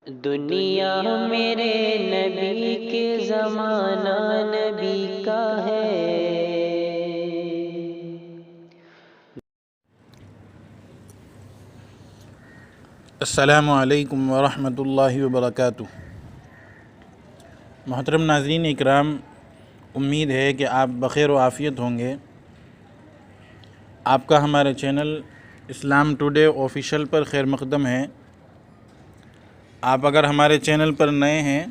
دنیا میرے نبی کے زمانہ نبی کا ہے۔ السلام علیکم ورحمۃ اللہ وبرکاتہ۔ محترم ناظرین اکرام، امید ہے کہ آپ بخیر و عافیت ہوں گے۔ آپ کا ہمارے چینل اسلام ٹوڈے آفیشیل پر خیر مقدم ہے۔ آپ اگر ہمارے چینل پر نئے ہیں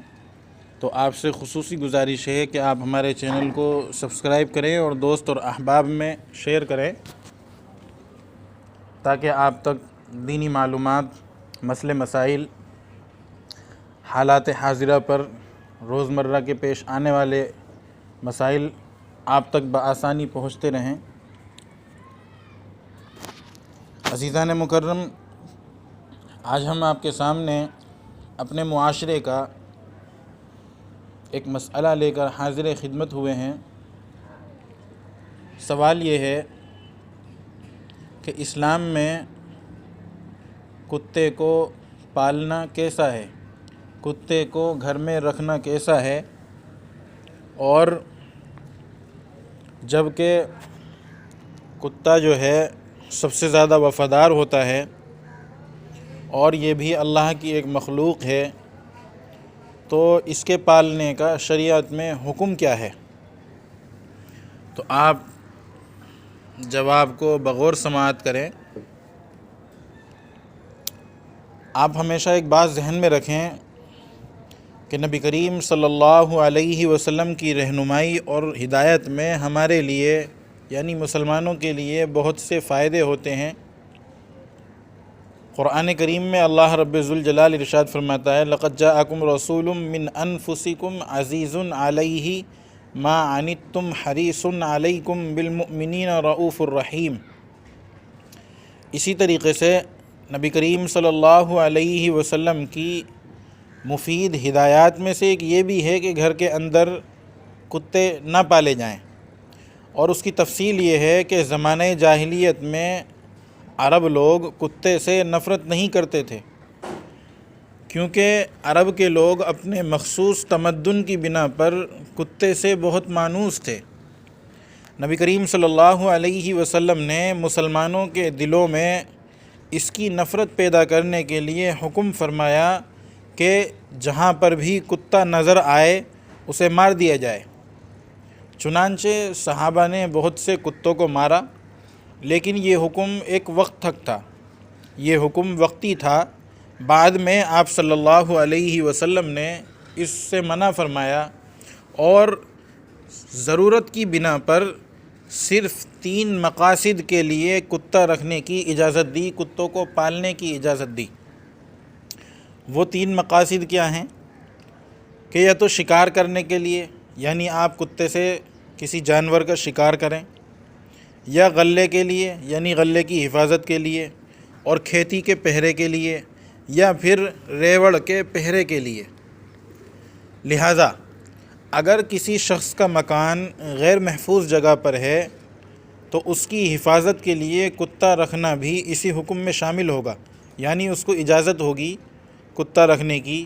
تو آپ سے خصوصی گزارش ہے کہ آپ ہمارے چینل کو سبسکرائب کریں اور دوست اور احباب میں شیئر کریں تاکہ آپ تک دینی معلومات، مسئلے مسائل، حالات حاضرہ پر روزمرہ کے پیش آنے والے مسائل آپ تک بآسانی پہنچتے رہیں۔ عزیزان مکرم، آج ہم آپ کے سامنے اپنے معاشرے کا ایک مسئلہ لے کر حاضر خدمت ہوئے ہیں۔ سوال یہ ہے کہ اسلام میں کتے کو پالنا کیسا ہے، کتے کو گھر میں رکھنا کیسا ہے، اور جب کہ کتا جو ہے سب سے زیادہ وفادار ہوتا ہے اور یہ بھی اللہ کی ایک مخلوق ہے، تو اس کے پالنے کا شریعت میں حکم کیا ہے؟ تو آپ جواب کو بغور سماعت کریں۔ آپ ہمیشہ ایک بات ذہن میں رکھیں کہ نبی کریم صلی اللہ علیہ وسلم کی رہنمائی اور ہدایت میں ہمارے لیے یعنی مسلمانوں کے لیے بہت سے فائدے ہوتے ہیں۔ قرآن کریم میں اللہ رب ذوالجلال ارشاد فرماتا ہے، لَقَدْ جَاءَكُمْ رَسُولٌ مِّنْ أَنفُسِكُمْ عَزِيزٌ عَلَيْهِ مَا عَنِتُّمْ حَرِيصٌ عَلَيْكُمْ بِالْمُؤْمِنِينَ رَءُوفٌ رَحِيمٌ۔ اسی طریقے سے نبی کریم صلی اللہ علیہ وسلم کی مفید ہدایات میں سے ایک یہ بھی ہے کہ گھر کے اندر کتے نہ پالے جائیں، اور اس کی تفصیل یہ ہے کہ زمانہ جاہلیت میں عرب لوگ کتے سے نفرت نہیں کرتے تھے، کیونکہ عرب کے لوگ اپنے مخصوص تمدن کی بنا پر کتے سے بہت مانوس تھے۔ نبی کریم صلی اللہ علیہ وسلم نے مسلمانوں کے دلوں میں اس کی نفرت پیدا کرنے کے لیے حکم فرمایا کہ جہاں پر بھی کتا نظر آئے اسے مار دیا جائے۔ چنانچہ صحابہ نے بہت سے کتوں کو مارا، لیکن یہ حکم ایک وقت تک تھا، یہ حکم وقتی تھا۔ بعد میں آپ صلی اللہ علیہ وسلم نے اس سے منع فرمایا اور ضرورت کی بنا پر صرف 3 مقاصد کے لیے کتا رکھنے کی اجازت دی، کتوں کو پالنے کی اجازت دی۔ وہ 3 مقاصد کیا ہیں کہ یا تو شکار کرنے کے لیے، یعنی آپ کتے سے کسی جانور کا شکار کریں، یا غلے کے لیے یعنی غلے کی حفاظت کے لیے، اور کھیتی کے پہرے کے لیے، یا پھر ریوڑ کے پہرے کے لیے۔ لہٰذا اگر کسی شخص کا مکان غیر محفوظ جگہ پر ہے تو اس کی حفاظت کے لیے کتا رکھنا بھی اسی حکم میں شامل ہوگا، یعنی اس کو اجازت ہوگی کتا رکھنے کی،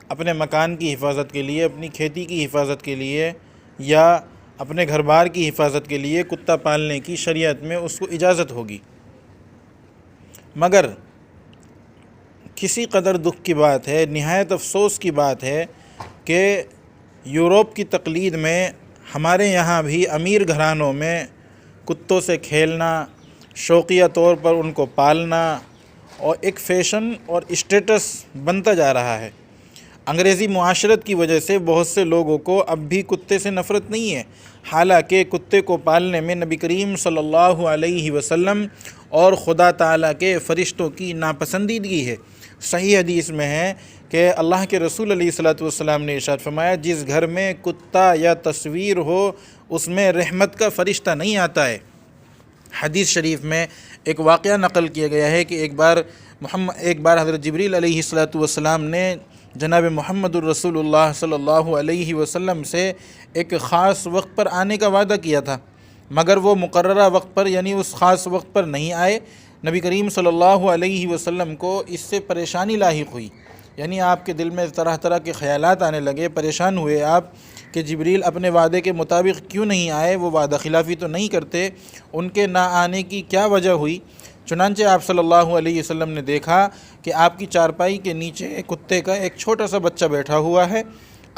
اپنے مکان کی حفاظت کے لیے، اپنی کھیتی کی حفاظت کے لیے، یا اپنے گھر بار کی حفاظت کے لیے کتا پالنے کی شریعت میں اس کو اجازت ہوگی۔ مگر کسی قدر دکھ کی بات ہے، نہایت افسوس کی بات ہے کہ یورپ کی تقلید میں ہمارے یہاں بھی امیر گھرانوں میں کتوں سے کھیلنا، شوقیہ طور پر ان کو پالنا اور ایک فیشن اور اسٹیٹس بنتا جا رہا ہے۔ انگریزی معاشرت کی وجہ سے بہت سے لوگوں کو اب بھی کتے سے نفرت نہیں ہے، حالانکہ کتے کو پالنے میں نبی کریم صلی اللہ علیہ وسلم اور خدا تعالیٰ کے فرشتوں کی ناپسندیدگی ہے۔ صحیح حدیث میں ہے کہ اللہ کے رسول علیہ الصلوۃ والسلام نے ارشاد فرمایا، جس گھر میں کتا یا تصویر ہو اس میں رحمت کا فرشتہ نہیں آتا ہے۔ حدیث شریف میں ایک واقعہ نقل کیا گیا ہے کہ ایک بار حضرت جبریل علیہ الصلوۃ والسلام نے جناب محمد الرسول اللہ صلی اللہ علیہ وسلم سے ایک خاص وقت پر آنے کا وعدہ کیا تھا، مگر وہ مقررہ وقت پر یعنی اس خاص وقت پر نہیں آئے۔ نبی کریم صلی اللہ علیہ وسلم کو اس سے پریشانی لاحق ہوئی، یعنی آپ کے دل میں طرح طرح کے خیالات آنے لگے، پریشان ہوئے آپ کہ جبریل اپنے وعدے کے مطابق کیوں نہیں آئے، وہ وعدہ خلافی تو نہیں کرتے، ان کے نہ آنے کی کیا وجہ ہوئی؟ چنانچہ آپ صلی اللہ علیہ وسلم نے دیکھا کہ آپ کی چارپائی کے نیچے ایک کتے کا ایک چھوٹا سا بچہ بیٹھا ہوا ہے۔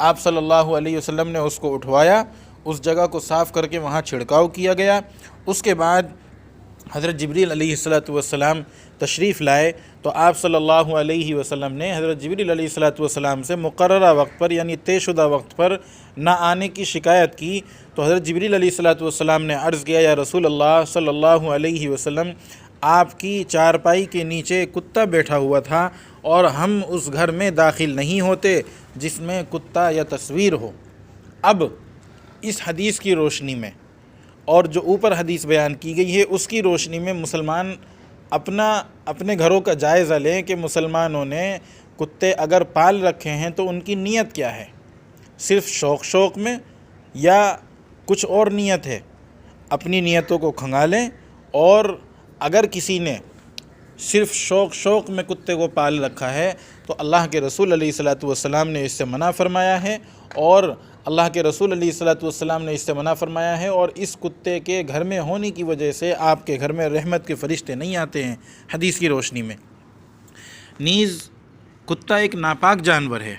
آپ صلی اللہ علیہ وسلم نے اس کو اٹھوایا، اس جگہ کو صاف کر کے وہاں چھڑکاؤ کیا گیا۔ اس کے بعد حضرت جبریل علیہ السلام تشریف لائے تو آپ صلی اللہ علیہ وسلم نے حضرت جبریل علیہ السلام سے مقررہ وقت پر یعنی طے شدہ وقت پر نہ آنے کی شکایت کی۔ تو حضرت جبریل علیہ السلام نے عرض کیا، یا رسول اللہ صلی اللہ علیہ وسلم، آپ کی چارپائی کے نیچے کتا بیٹھا ہوا تھا اور ہم اس گھر میں داخل نہیں ہوتے جس میں کتا یا تصویر ہو۔ اب اس حدیث کی روشنی میں اور جو اوپر حدیث بیان کی گئی ہے اس کی روشنی میں مسلمان اپنے گھروں کا جائزہ لیں کہ مسلمانوں نے کتے اگر پال رکھے ہیں تو ان کی نیت کیا ہے، صرف شوق میں یا کچھ اور نیت ہے؟ اپنی نیتوں کو کھنگالیں، اور اگر کسی نے صرف شوق میں کتے کو پال رکھا ہے تو اللہ کے رسول علیہ السلام نے اس سے منع فرمایا ہے، اور اللہ کے رسول علیہ السلام نے اس سے منع فرمایا ہے، اور اس کتے کے گھر میں ہونے کی وجہ سے آپ کے گھر میں رحمت کے فرشتے نہیں آتے ہیں۔ حدیث کی روشنی میں نیز کتا ایک ناپاک جانور ہے،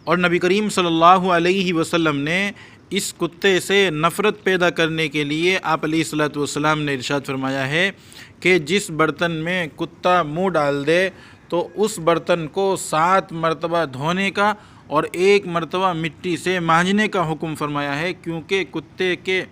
اور نبی کریم صلی اللہ علیہ وسلم نے اس کتے سے نفرت پیدا کرنے کے لیے آپ علیہ السلام نے ارشاد فرمایا ہے کہ جس برتن میں کتا منہ ڈال دے تو اس برتن کو 7 مرتبہ دھونے کا اور 1 مرتبہ مٹی سے مانجنے کا حکم فرمایا ہے، کیونکہ کتے کے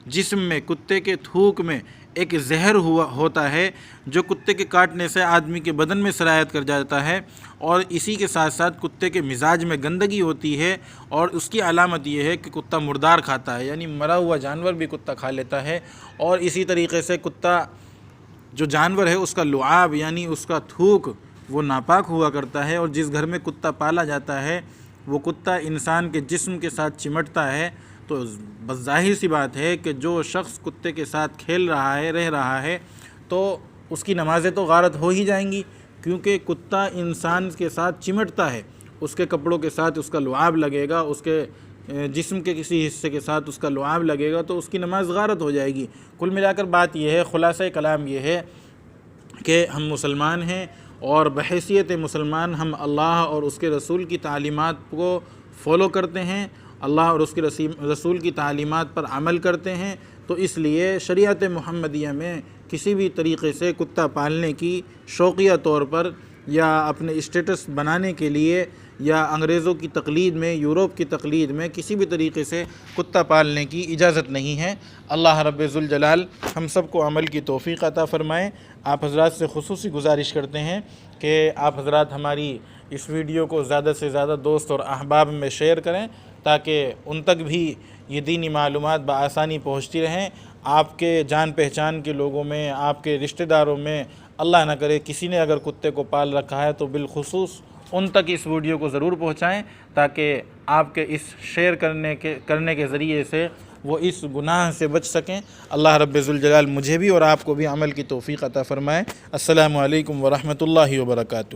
جسم میں، کتے کے تھوک میں ایک زہر ہوتا ہے جو کتے کے کاٹنے سے آدمی کے بدن میں سرایت کر جاتا ہے، اور اسی کے ساتھ ساتھ کتے کے مزاج میں گندگی ہوتی ہے، اور اس کی علامت یہ ہے کہ کتا مردار کھاتا ہے، یعنی مرا ہوا جانور بھی کتا کھا لیتا ہے۔ اور اسی طریقے سے کتا جو جانور ہے اس کا لعاب یعنی اس کا تھوک وہ ناپاک ہوا کرتا ہے، اور جس گھر میں کتا پالا جاتا ہے وہ کتا انسان کے جسم کے ساتھ چمٹتا ہے، تو بس ظاہر سی بات ہے کہ جو شخص کتے کے ساتھ کھیل رہا ہے، رہ رہا ہے، تو اس کی نمازیں تو غارت ہو ہی جائیں گی، کیونکہ کتا انسان کے ساتھ چمٹتا ہے، اس کے کپڑوں کے ساتھ اس کا لعاب لگے گا، اس کے جسم کے کسی حصے کے ساتھ اس کا لعاب لگے گا، تو اس کی نماز غارت ہو جائے گی۔ کل ملا کر بات یہ ہے، خلاصہ کلام یہ ہے کہ ہم مسلمان ہیں، اور بحیثیت مسلمان ہم اللہ اور اس کے رسول کی تعلیمات کو فالو کرتے ہیں، اللہ اور اس کے رسول کی تعلیمات پر عمل کرتے ہیں، تو اس لیے شریعت محمدیہ میں کسی بھی طریقے سے کتا پالنے کی شوقیہ طور پر یا اپنے اسٹیٹس بنانے کے لیے یا انگریزوں کی تقلید میں، یورپ کی تقلید میں کسی بھی طریقے سے کتا پالنے کی اجازت نہیں ہے۔ اللہ رب ذوالجلال ہم سب کو عمل کی توفیق عطا فرمائے۔ آپ حضرات سے خصوصی گزارش کرتے ہیں کہ آپ حضرات ہماری اس ویڈیو کو زیادہ سے زیادہ دوست اور احباب میں شیئر کریں تاکہ ان تک بھی یہ دینی معلومات بآسانی پہنچتی رہیں۔ آپ کے جان پہچان کے لوگوں میں، آپ کے رشتہ داروں میں اللہ نہ کرے کسی نے اگر کتے کو پال رکھا ہے تو بالخصوص ان تک اس ویڈیو کو ضرور پہنچائیں تاکہ آپ کے اس شیئر کرنے کے ذریعے سے وہ اس گناہ سے بچ سکیں۔ اللہ رب ذوالجلال مجھے بھی اور آپ کو بھی عمل کی توفیق عطا فرمائے۔ السلام علیکم ورحمۃ اللہ وبرکاتہ۔